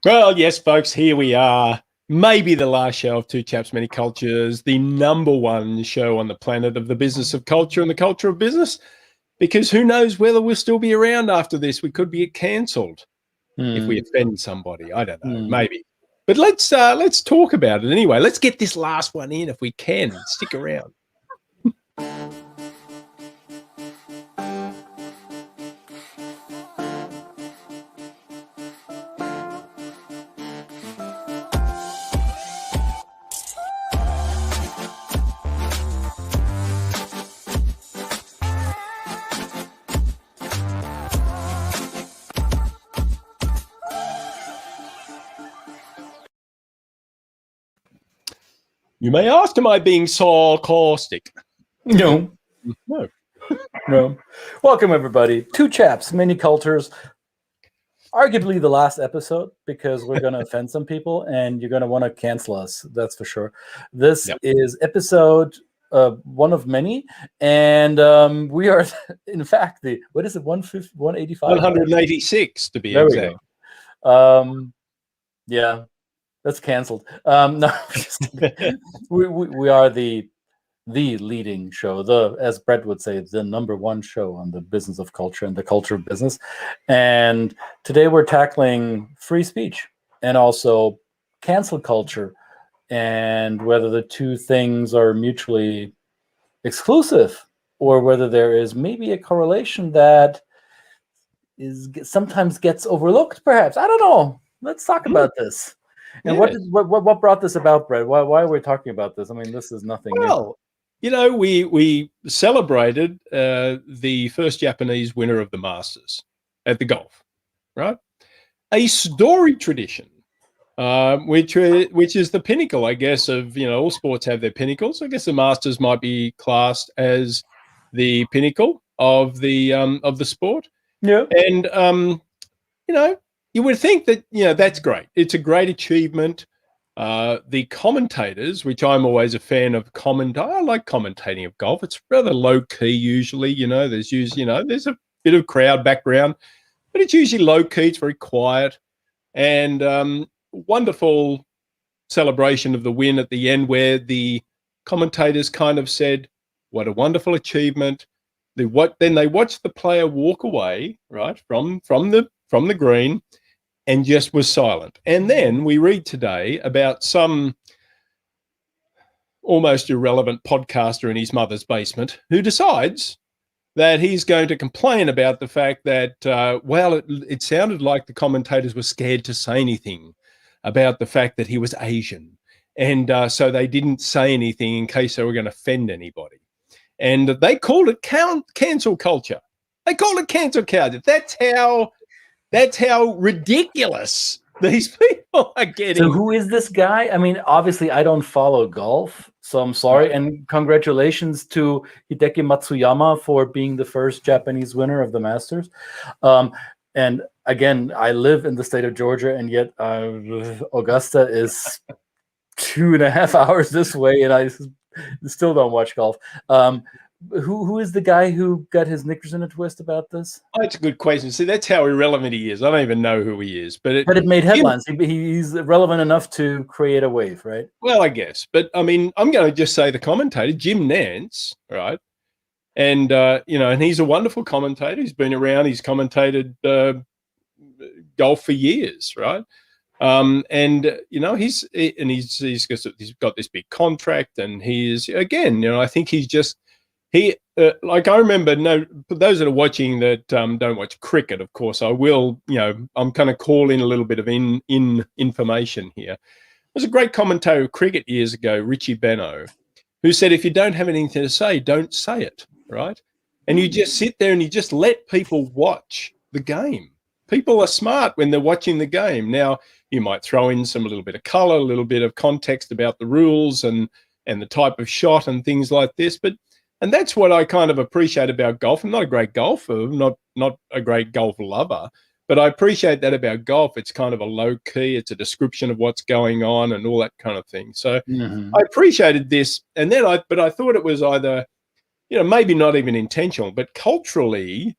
Well, yes, folks, here we are. Maybe the last show of Two Chaps, Many Cultures, the #1 show on the planet of the business of culture and the culture of business, because who knows whether we'll still be around after this. We could be cancelled if we offend somebody. I don't know, maybe. But let's talk about it anyway. Let's get this last one in if we can. Stick around. You may ask, am I being sarcastic? No. No. No. Welcome, everybody. Two Chaps, Many Cultures. Arguably the last episode, because we're going to offend some people and you're going to want to cancel us. That's for sure. This is episode one of many. And we are, in fact, the, what is it, 185? 186 to be exact. Yeah. That's canceled. No, we are the leading show, as Brett would say, the #1 show on the business of culture and the culture of business. And today we're tackling free speech and also cancel culture, and whether the two things are mutually exclusive or whether there is maybe a correlation that sometimes gets overlooked. Perhaps, I don't know. Let's talk about this. And what brought this about, Brett? Why are we talking about this? I mean, this is nothing new. You know, we celebrated the first Japanese winner of the Masters at the golf, right? A storied tradition, which is the pinnacle, I guess, of, you know, all sports have their pinnacles. I guess the Masters might be classed as the pinnacle of the sport. Yeah, and you know. You would think that, you know, that's great. It's a great achievement. The commentators, which I'm always a fan of I like commentating of golf. It's rather low key usually, you know, there's a bit of crowd background, but it's usually low key. It's very quiet, and wonderful celebration of the win at the end, where the commentators kind of said, what a wonderful achievement. Then they watched the player walk away, right, from the green, and just was silent. And then we read today about some almost irrelevant podcaster in his mother's basement who decides that he's going to complain about the fact that, it sounded like the commentators were scared to say anything about the fact that he was Asian. And so they didn't say anything in case they were going to offend anybody. And they called it cancel culture. They called it cancel culture. That's how ridiculous these people are getting. So who is this guy? I mean, obviously I don't follow golf, so I'm sorry. And congratulations to Hideki Matsuyama for being the first Japanese winner of the Masters. And again, I live in the state of Georgia, and yet Augusta is 2.5 hours this way, and I still don't watch golf. Who is the guy who got his knickers in a twist about this? Oh, it's a good question. See, that's how irrelevant he is. I don't even know who he is. But it made headlines. He's relevant enough to create a wave, right? Well, I guess. But, I mean, I'm going to just say the commentator, Jim Nantz, right? And, and he's a wonderful commentator. He's been around. He's commentated golf for years, right? He's got this big contract, and I think he's just, like I remember, for those that are watching that don't watch cricket, of course, I will, I'm kind of call in a little bit of information here. There's a great commentator of cricket years ago, Richie Benaud, who said, if you don't have anything to say, don't say it, right? And you just sit there and you just let people watch the game. People are smart when they're watching the game. Now, you might throw in a little bit of color, a little bit of context about the rules and the type of shot and things like this, and that's what I kind of appreciate about golf. I'm not a great golfer, not a great golf lover, but I appreciate that about golf. It's kind of a low key. It's a description of what's going on and all that kind of thing. So I appreciated this. And then but I thought it was either, maybe not even intentional, but culturally,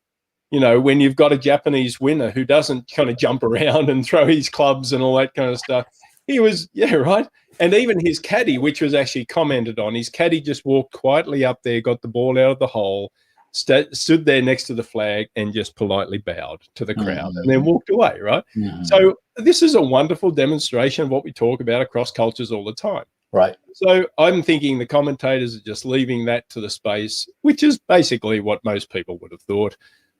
you know, when you've got a Japanese winner who doesn't kind of jump around and throw his clubs and all that kind of stuff. He was, yeah, right. And even his caddy, which was actually commented on, his caddy just walked quietly up there, got the ball out of the hole, stood there next to the flag and just politely bowed to the crowd and then walked away, right? So this is a wonderful demonstration of what we talk about across cultures all the time. Right. So I'm thinking the commentators are just leaving that to the space, which is basically what most people would have thought.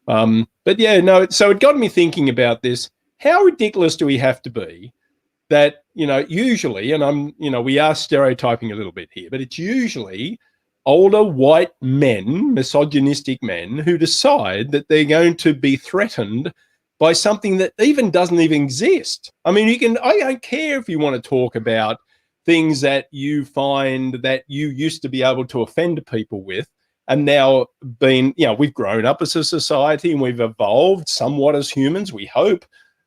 But yeah, no, so it got me thinking about this. How ridiculous do we have to be that, you know, usually, and we are stereotyping a little bit here, but it's usually older white men, misogynistic men, who decide that they're going to be threatened by something that doesn't even exist. I mean, I don't care if you want to talk about things that you find that you used to be able to offend people with, and now we've grown up as a society and we've evolved somewhat as humans. We hope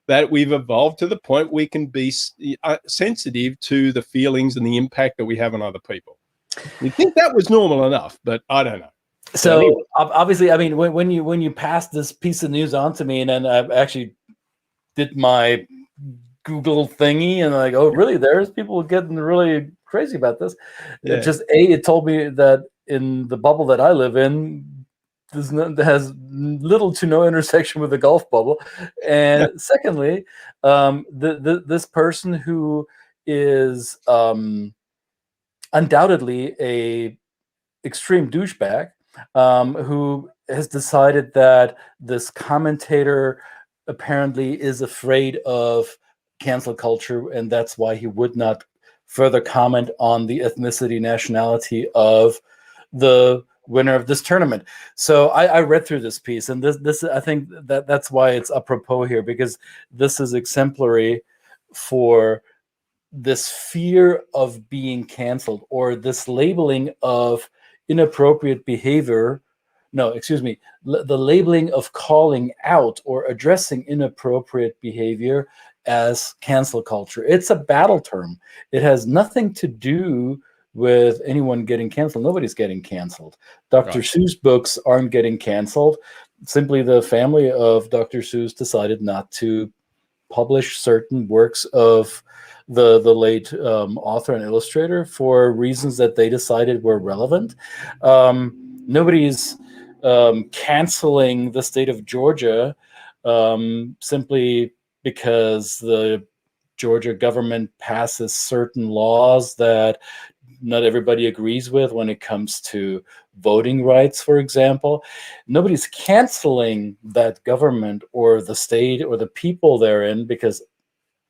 that we've evolved to the point we can be sensitive to the feelings and the impact that we have on other people. You'd think that was normal enough, but I don't know. So anyway. Obviously, I mean, when you passed this piece of news on to me, and then I actually did my Google thingy, and like, oh, really? There's people getting really crazy about this. Yeah. It told me that in the bubble that I live in, has little to no intersection with the golf bubble. And secondly, this person who is undoubtedly a extreme douchebag, who has decided that this commentator apparently is afraid of cancel culture, and that's why he would not further comment on the ethnicity, nationality of the winner of this tournament. So I read through this piece, and this I think that's why it's apropos here, because this is exemplary for this fear of being canceled, or this labeling of inappropriate behavior. No, excuse me, the labeling of calling out or addressing inappropriate behavior as cancel culture. It's a battle term. It has nothing to do with anyone getting canceled. Nobody's getting canceled. Dr. Seuss books aren't getting canceled. Simply the family of Dr. Seuss decided not to publish certain works of the late author and illustrator for reasons that they decided were relevant. Nobody's canceling the state of Georgia simply because the Georgia government passes certain laws that not everybody agrees with when it comes to voting rights, for example. Nobody's canceling that government or the state or the people therein, because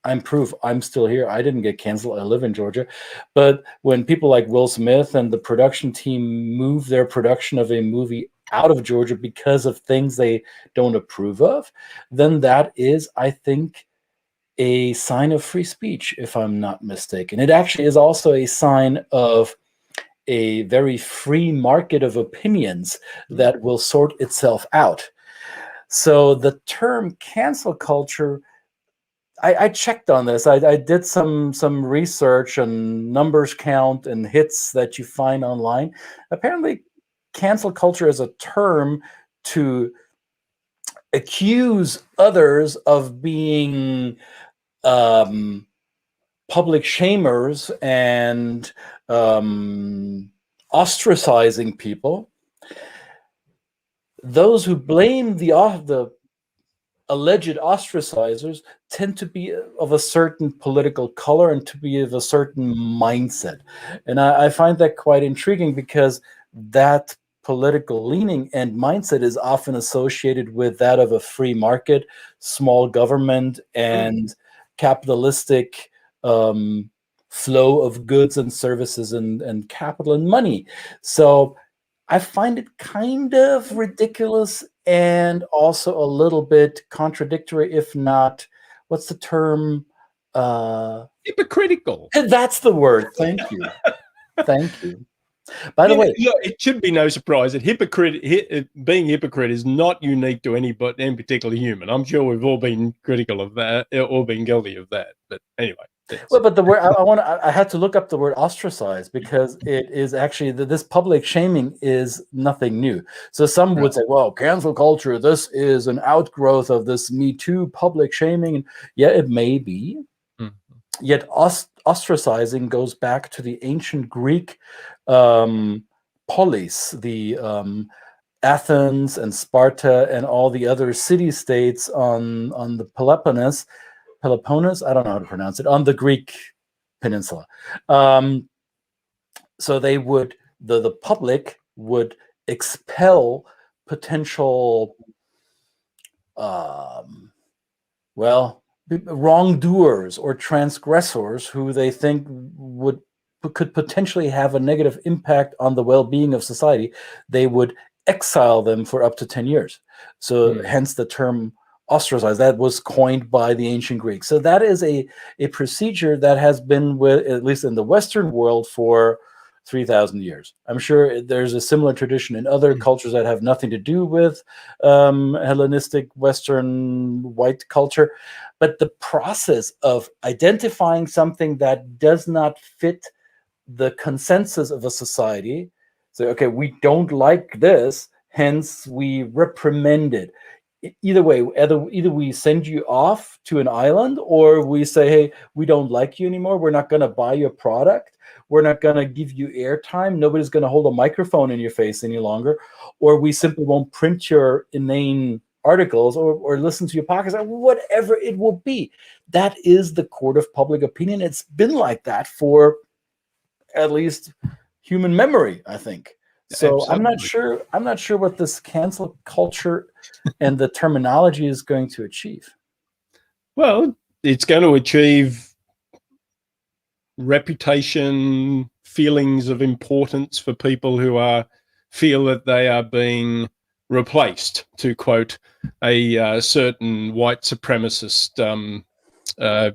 I'm proof I'm still here. I didn't get canceled. I live in Georgia. But when people like Will Smith and the production team move their production of a movie out of Georgia because of things they don't approve of, then that is, I think, a sign of free speech, if I'm not mistaken. It actually is also a sign of a very free market of opinions that will sort itself out. So the term cancel culture, I checked on this. I did some research on numbers count and hits that you find online. Apparently, cancel culture is a term to accuse others of being public shamers and ostracizing people. Those who blame the alleged ostracizers tend to be of a certain political color and to be of a certain mindset. And I find that quite intriguing, because that political leaning and mindset is often associated with that of a free market, small government, and capitalistic flow of goods and services and capital and money. So I find it kind of ridiculous and also a little bit contradictory, if not, what's the term? Hypocritical. That's the word. Thank you. Thank you. By the way, it should be no surprise that being hypocrite is not unique to any particular human. I'm sure we've all been critical of that, or been guilty of that. But anyway. Well, but the word I had to look up the word ostracize, because it is actually this public shaming is nothing new. So some would say, well, cancel culture, this is an outgrowth of this Me Too public shaming. And yeah, it may be. Yet ostracizing goes back to the ancient Greek polis, the Athens and Sparta and all the other city-states on the Peloponnes, I don't know how to pronounce it, on the Greek peninsula. So they would, the public would expel potential, wrongdoers or transgressors who they think could potentially have a negative impact on the well-being of society. They would exile them for up to 10 years. So hence the term ostracize. That was coined by the ancient Greeks. So that is a procedure that has been, at least in the Western world, for 3,000 years. I'm sure there's a similar tradition in other cultures that have nothing to do with Hellenistic Western white culture. But the process of identifying something that does not fit the consensus of a society, so, okay, we don't like this, hence we reprimand it. Either way, either we send you off to an island, or we say, hey, we don't like you anymore. We're not going to buy your product. We're not going to give you airtime. Nobody's going to hold a microphone in your face any longer. Or we simply won't print your inane articles or listen to your podcasts, or whatever it will be. That is the court of public opinion. It's been like that for at least human memory, I think. So Absolutely. I'm not sure what this cancel culture and the terminology is going to achieve. Well, it's going to achieve reputation, feelings of importance for people who feel that they are being replaced, to quote a certain white supremacist not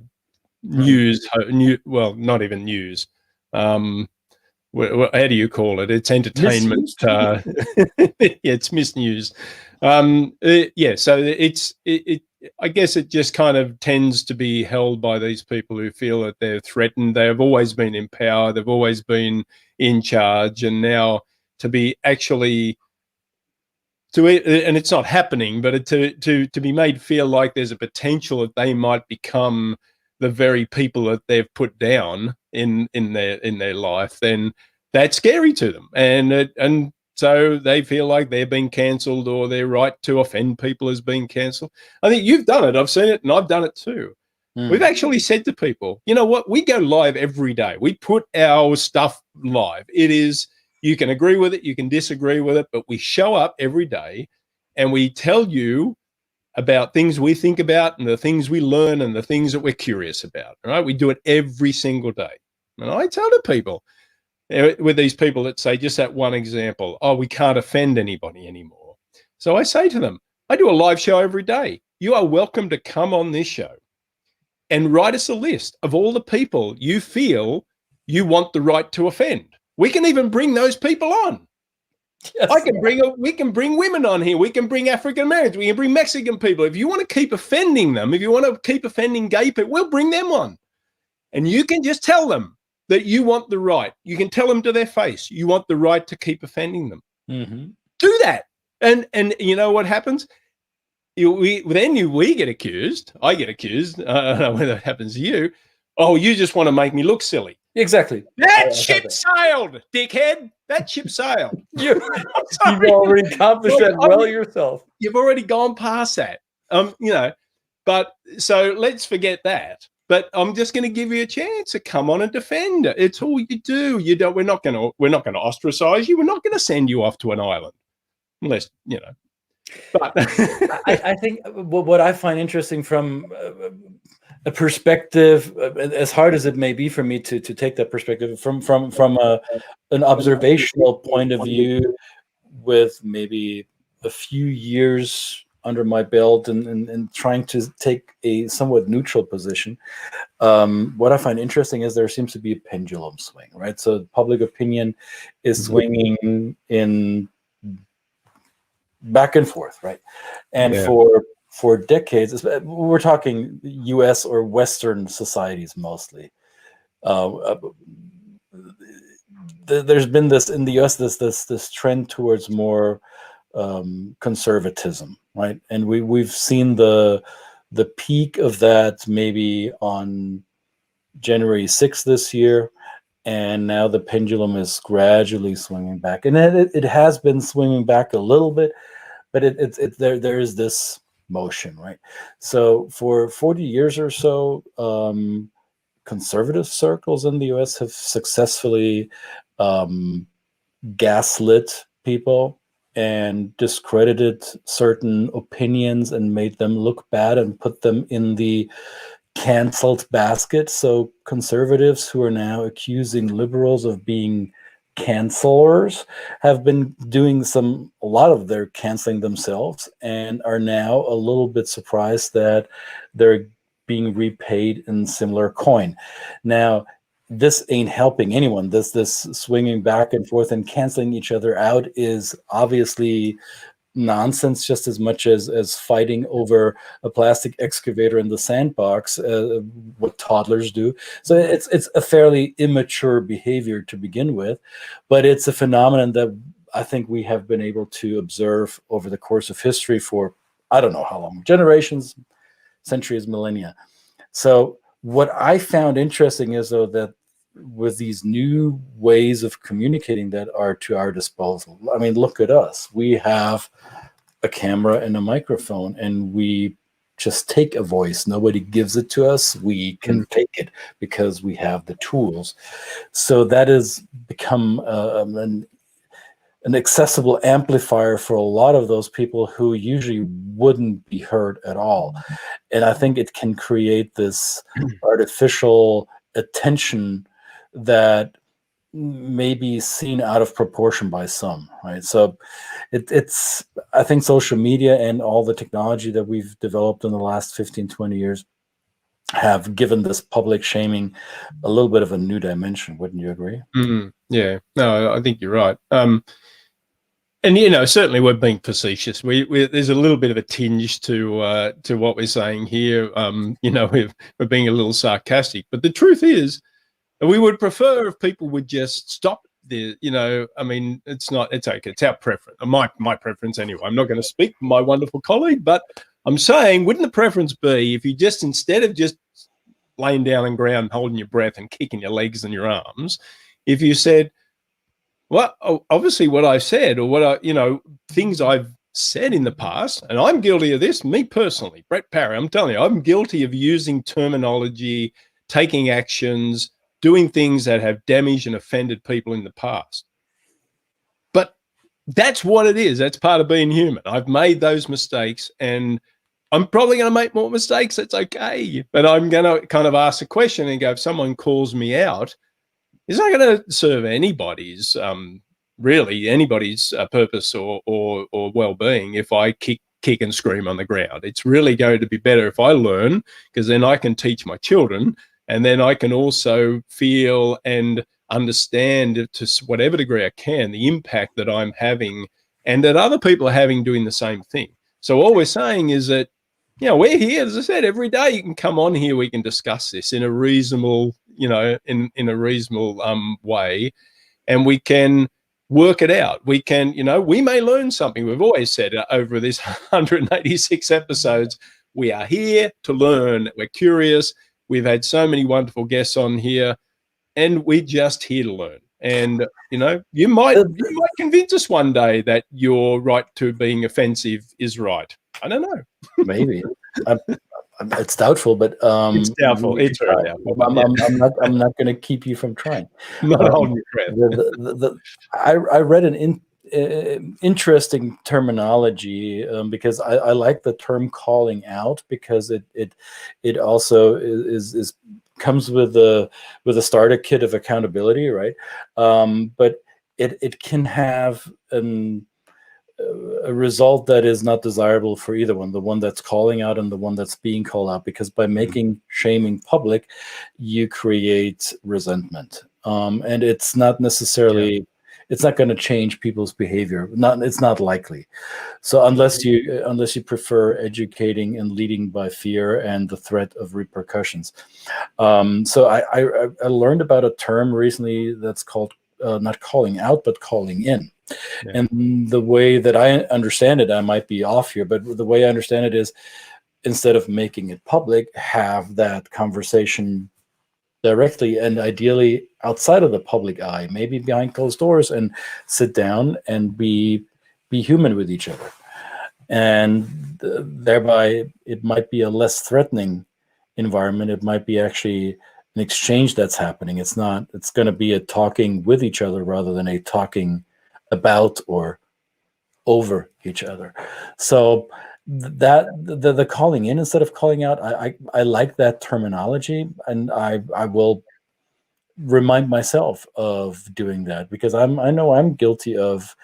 even news. How do you call it? It's entertainment. It's misnews. So I guess it just kind of tends to be held by these people who feel that they're threatened. They have always been in power. They've always been in charge, and now to be actually and it's not happening, but to be made feel like there's a potential that they might become the very people that they've put down in their life, then that's scary to them, and so they feel like they're being cancelled, or their right to offend people is being cancelled. I think you've done it. I've seen it, and I've done it too. We've actually said to people, you know what? We go live every day. We put our stuff live. It is, you can agree with it, you can disagree with it, but we show up every day and we tell you about things we think about and the things we learn and the things that we're curious about. All right? We do it every single day. And I tell the people, with these people that say just that one example, oh, we can't offend anybody anymore. So I say to them, I do a live show every day. You are welcome to come on this show and write us a list of all the people you feel you want the right to offend. We can even bring those people on. Yes. We can bring women on here. We can bring African Americans. We can bring Mexican people. If you want to keep offending them, if you want to keep offending gay people, we'll bring them on. And you can just tell them that you want the right. You can tell them to their face, you want the right to keep offending them. Do that. And you know what happens? We get accused. I get accused. I don't know whether that happens to you. Oh, you just want to make me look silly. Exactly. That ship sailed, dickhead. That ship sailed. You've already accomplished that well yourself. You've already gone past that. But so let's forget that. But I'm just going to give you a chance to come on and defend it. It's all you do. We're not going to ostracize you. We're not going to send you off to an island, unless But I think what I find interesting from a perspective, as hard as it may be for me to take that perspective from an observational point of view, with maybe a few years under my belt and trying to take a somewhat neutral position, what I find interesting is there seems to be a pendulum swing, right? So public opinion is swinging in back and forth, right? And for decades, we're talking U.S. or Western societies mostly. There's been this in the U.S. this trend towards more conservatism, right? And we've seen the peak of that maybe on January 6th this year, and now the pendulum is gradually swinging back, and it has been swinging back a little bit, but there is this motion, right? So for 40 years or so, conservative circles in the U.S. have successfully gaslit people and discredited certain opinions and made them look bad and put them in the canceled basket. So conservatives who are now accusing liberals of being cancelers have been doing a lot of their canceling themselves, and are now a little bit surprised that they're being repaid in similar coin. Now, this ain't helping anyone. This swinging back and forth and canceling each other out is obviously nonsense, just as much as fighting over a plastic excavator in the sandbox, what toddlers do. So it's a fairly immature behavior to begin with, but it's a phenomenon that I think we have been able to observe over the course of history for I don't know how long, generations, centuries, millennia. So what I found interesting is, though, that with these new ways of communicating that are to our disposal, I mean, look at us. We have a camera and a microphone, and we just take a voice. Nobody gives it to us. We can take it because we have the tools. So that has become an accessible amplifier for a lot of those people who usually wouldn't be heard at all. And I think it can create this artificial attention that may be seen out of proportion by some, right? So it's I think social media and all the technology that we've developed in the last 15, 20 years have given this public shaming a little bit of a new dimension. Wouldn't you agree? Yeah, no, I think you're right. And certainly we're being facetious. There's a little bit of a tinge to what we're saying here. We're being a little sarcastic, but the truth is, we would prefer if people would just stop the. I mean, it's okay. It's our preference, my preference anyway. I'm not going to speak for my wonderful colleague, but I'm saying, wouldn't the preference be if you just, instead of just laying down on ground, holding your breath and kicking your legs and your arms, if you said, well, obviously what I said, or what things I've said in the past, and I'm guilty of this, me personally, Brett Parry, I'm telling you, I'm guilty of using terminology, taking actions, doing things that have damaged and offended people in the past. But that's what it is. That's part of being human. I've made those mistakes, and I'm probably going to make more mistakes. It's okay. But I'm going to kind of ask a question and go, if someone calls me out, it's not going to serve anybody's purpose or well-being if I kick and scream on the ground. It's really going to be better if I learn, because then I can teach my children, and then I can also feel and understand to whatever degree I can the impact that I'm having and that other people are having doing the same thing. So all we're saying is that, we're here, as I said, every day. You can come on here. We can discuss this in a reasonable, in a reasonable way, and we can work it out. We can, we may learn something. We've always said over this 186 episodes, we are here to learn. We're curious. We've had so many wonderful guests on here, and we're just here to learn. And, you might convince us one day that your right to being offensive is right. I don't know. Maybe. It's doubtful, but it's doubtful. It's very doubtful. I'm not going to keep you from trying. Not holding your breath. I read an interesting terminology because I like the term calling out, because it also is comes with a starter kit of accountability, right? But it can have a result that is not desirable for either one, the one that's calling out and the one that's being called out, because by making shaming public, you create resentment. And it's not necessarily, it's not going to change people's behavior. It's not likely. So unless you prefer educating and leading by fear and the threat of repercussions. So I learned about a term recently that's called not calling out, but calling in. Yeah. And the way that I understand it, I might be off here, but the way I understand it is, instead of making it public, have that conversation directly and ideally outside of the public eye, maybe behind closed doors, and sit down and be human with each other. And thereby it might be a less threatening environment. It might be actually an exchange that's happening. It's going to be a talking with each other rather than a talking about or over each other. So that the calling in instead of calling out, I like that terminology, and I will remind myself of doing that, because I know I'm guilty of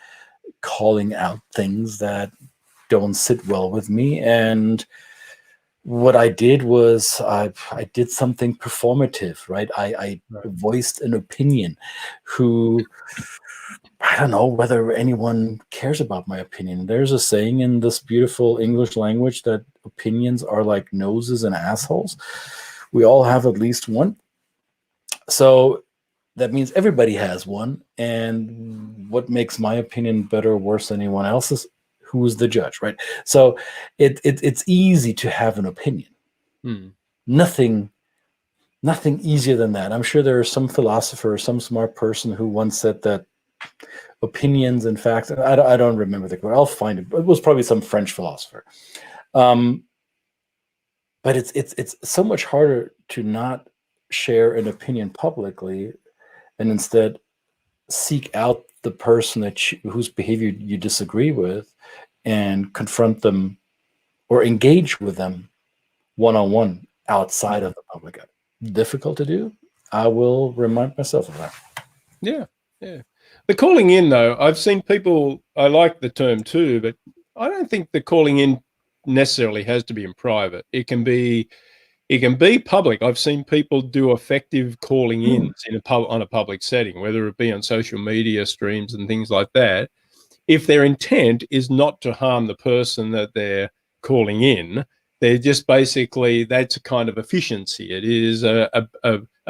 calling out things that don't sit well with me. And what I did was I did something performative, right? I voiced an opinion. I don't know whether anyone cares about my opinion. There's a saying in this beautiful English language that opinions are like noses and assholes. We all have at least one. So that means everybody has one. And what makes my opinion better or worse than anyone else's? Who's the judge, right? So it's easy to have an opinion. Nothing easier than that. I'm sure there is some philosopher or some smart person who once said that opinions and facts, I don't remember the quote. I'll find it. It was probably some French philosopher. But it's so much harder to not share an opinion publicly and instead seek out the person whose behavior you disagree with and confront them or engage with them one-on-one outside of the public eye. Difficult to do. I will remind myself of that. Yeah. The calling in, though, I've seen people, I like the term too, but I don't think the calling in necessarily has to be in private. It can be public. I've seen people do effective calling ins on a public setting, whether it be on social media streams and things like that. If their intent is not to harm the person that they're calling in, they're just basically, that's a kind of efficiency. It is a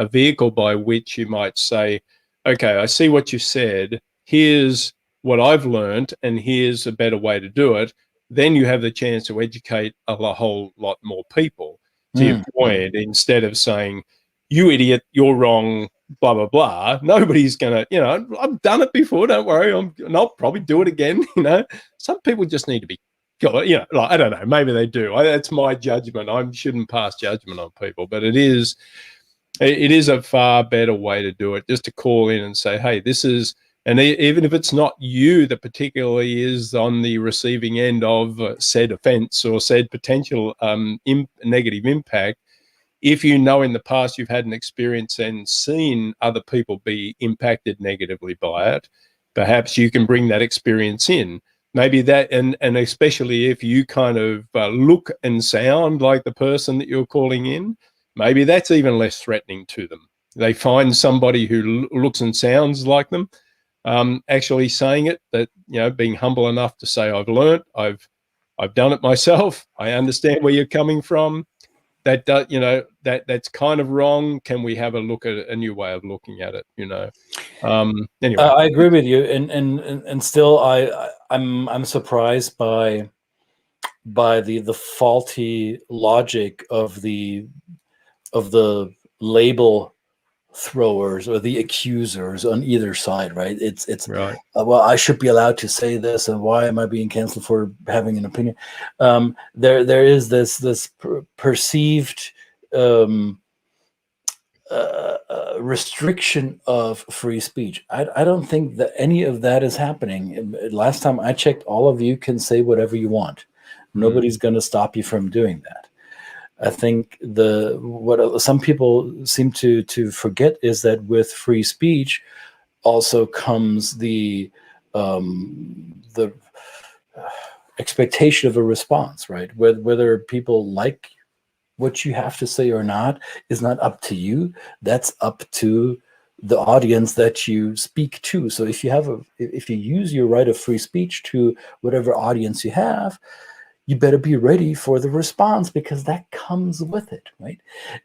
vehicle by which you might say, okay, I see what you said. Here's what I've learned, and here's a better way to do it. Then you have the chance to educate a whole lot more people, to your point, instead of saying, you idiot, you're wrong, blah, blah, blah. Nobody's going to, I've done it before, don't worry. I'll probably do it again. Some people just need to be, like, I don't know, maybe they do. That's my judgment. I shouldn't pass judgment on people, but it is a far better way to do it, just to call in and say, hey, this is, and even if it's not you that particularly is on the receiving end of said offense or said potential negative impact, if you know in the past you've had an experience and seen other people be impacted negatively by it, perhaps you can bring that experience in. Maybe that, and especially if you kind of look and sound like the person that you're calling in, maybe that's even less threatening to them. They find somebody who looks and sounds like them, actually saying it, that, being humble enough to say, I've learned, I've done it myself. I understand where you're coming from. That that's kind of wrong. Can we have a look at a new way of looking at it? Anyway, I agree with you, and still I'm surprised by the faulty logic of the label throwers or the accusers on either side, right? It's right. Well, I should be allowed to say this, and why am I being canceled for having an opinion? There is this perceived restriction of free speech. I don't think that any of that is happening. Last time I checked, all of you can say whatever you want. Nobody's going to stop you from doing that. I think what some people seem to forget is that with free speech also comes the expectation of a response, right? Whether people like what you have to say or not is not up to you. That's up to the audience that you speak to. So if you use your right of free speech to whatever audience you have, you better be ready for the response, because that comes with it, right?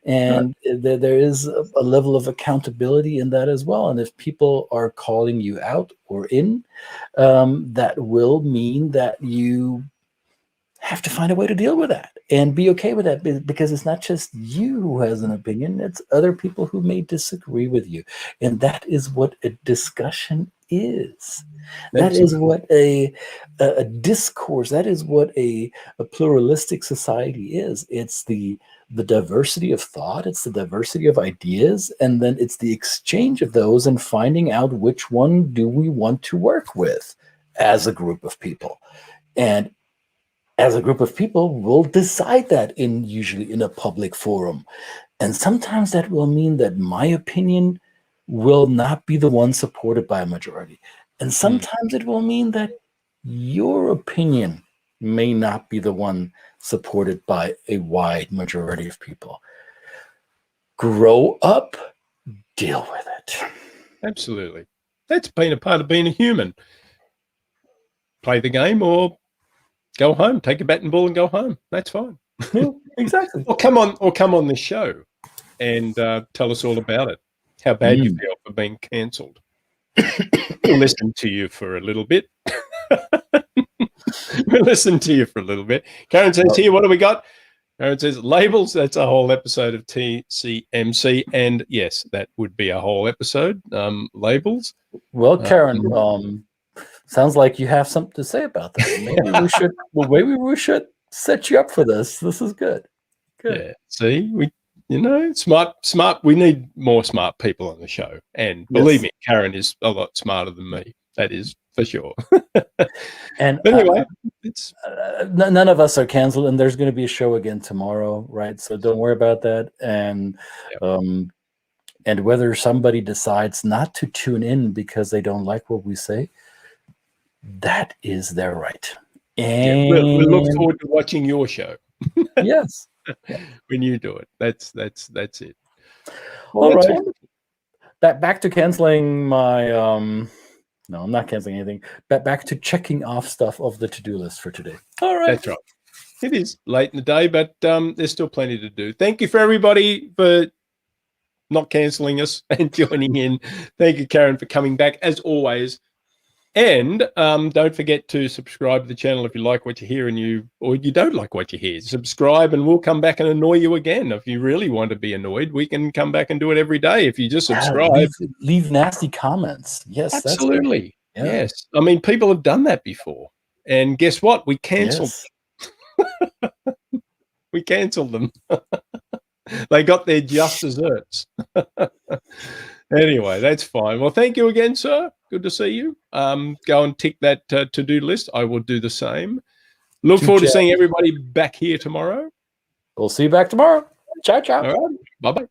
And there is a level of accountability in that as well. And if people are calling you out or in, that will mean that you have to find a way to deal with that and be okay with that, because it's not just you who has an opinion, it's other people who may disagree with you. And that is what a discussion is. That is what a discourse, that is what a pluralistic society is. It's the diversity of thought, it's the diversity of ideas, and then it's the exchange of those and finding out which one do we want to work with as a group of people. And as a group of people, we'll decide that usually in a public forum. And sometimes that will mean that my opinion will not be the one supported by a majority. And sometimes it will mean that your opinion may not be the one supported by a wide majority of people. Grow up, deal with it. Absolutely. That's been a part of being a human. Play the game or go home, take a bat and ball and go home. That's fine. Exactly. Or come on this show and tell us all about it. How bad you feel for being cancelled. We'll listen to you for a little bit. We'll listen to you for a little bit. Karen says here, what do we got? Karen says labels. That's a whole episode of TCMC. And yes, that would be a whole episode. Labels. Well, Karen, sounds like you have something to say about that. Maybe we should set you up for this. This is good. Good. Yeah. See, smart. We need more smart people on the show. And believe me, Karen is a lot smarter than me. That is for sure. And but anyway, none of us are canceled, and there's going to be a show again tomorrow, right? So don't worry about that. And and whether somebody decides not to tune in because they don't like what we say, that is their right. And we look forward to watching your show. Yes. When you do it. That's it. Well, all right. Back to canceling my no, I'm not canceling anything. Back to checking off stuff of the to-do list for today. All right. That's right. It is late in the day, but there's still plenty to do. Thank you for everybody for not canceling us and joining in. Thank you, Karen, for coming back as always. And don't forget to subscribe to the channel if you like what you hear or you don't like what you hear. Subscribe and we'll come back and annoy you again. If you really want to be annoyed, we can come back and do it every day. If you just subscribe. Leave nasty comments. Yes, absolutely. That's yes. I mean, people have done that before. And guess what? We canceled them. We canceled them. They got their just desserts. Anyway, that's fine. Well, thank you again, sir. Good to see you. Go and tick that to-do list. I will do the same. Look forward to seeing everybody back here tomorrow. We'll see you back tomorrow. Ciao, ciao. All right. Bye-bye.